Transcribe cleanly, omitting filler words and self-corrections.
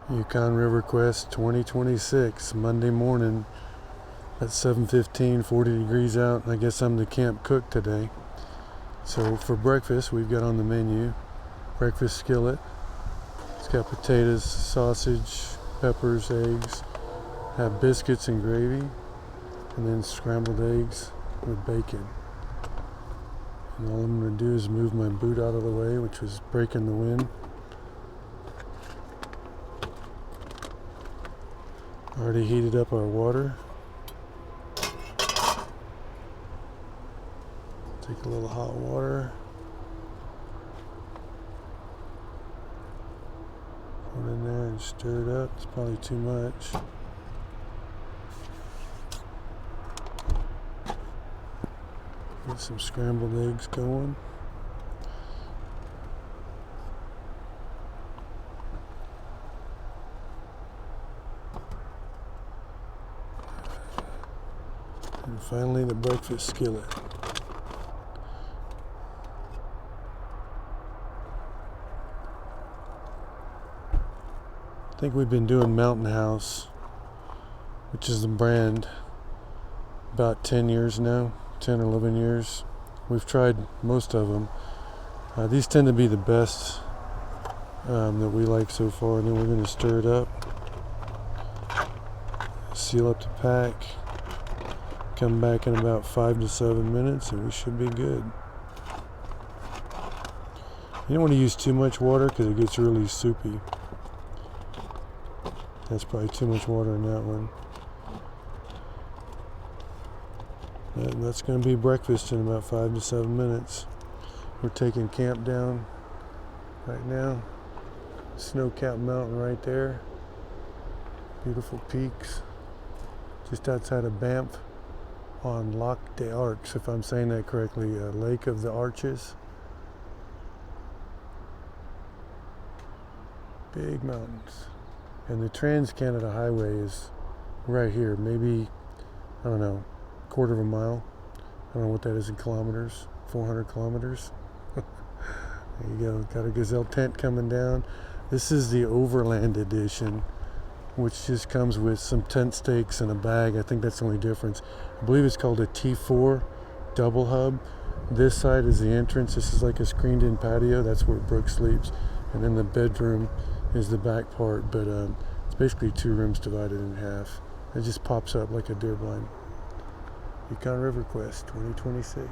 Yukon River Quest 2026, Monday morning at 7:15, 40 degrees out. I guess I'm the camp cook today. So for breakfast, we've got on the menu breakfast skillet. It's got potatoes, sausage, peppers, eggs, have biscuits and gravy, and then scrambled eggs with bacon. And all I'm going to do is move my boot out of the way, which was breaking the wind. Already heated up our water. Take a little hot water. Put it in there and stir it up. It's probably too much. Get some scrambled eggs going. And finally, the breakfast skillet. I think we've been doing Mountain House, which is the brand, about 10 years now, 10 or 11 years. We've tried most of them. These tend to be the best that we like so far, and then we're going to stir it up, seal up the pack, come back in about 5 to 7 minutes, and we should be good. You don't want to use too much water because it gets really soupy. That's probably too much water in that one. That's going to be breakfast in about 5 to 7 minutes. We're taking camp down right now. Snow-capped mountain right there. Beautiful peaks. Just outside of Banff on Lac des Arcs, if I'm saying that correctly, Lake of the Arches. Big mountains. And the Trans-Canada Highway is right here, maybe, I don't know, quarter of a mile. I don't know what that is in kilometers, 400 kilometers. There you go, got a gazelle tent coming down. This is the Overland edition, which just comes with some tent stakes and a bag. I think that's the only difference. I believe it's called a T4 double hub. This side is the entrance. This is like a screened-in patio. That's where Brooke sleeps. And then the bedroom is the back part, but it's basically 2 rooms divided in half. It just pops up like a deer blind. Yukon River Quest 2026.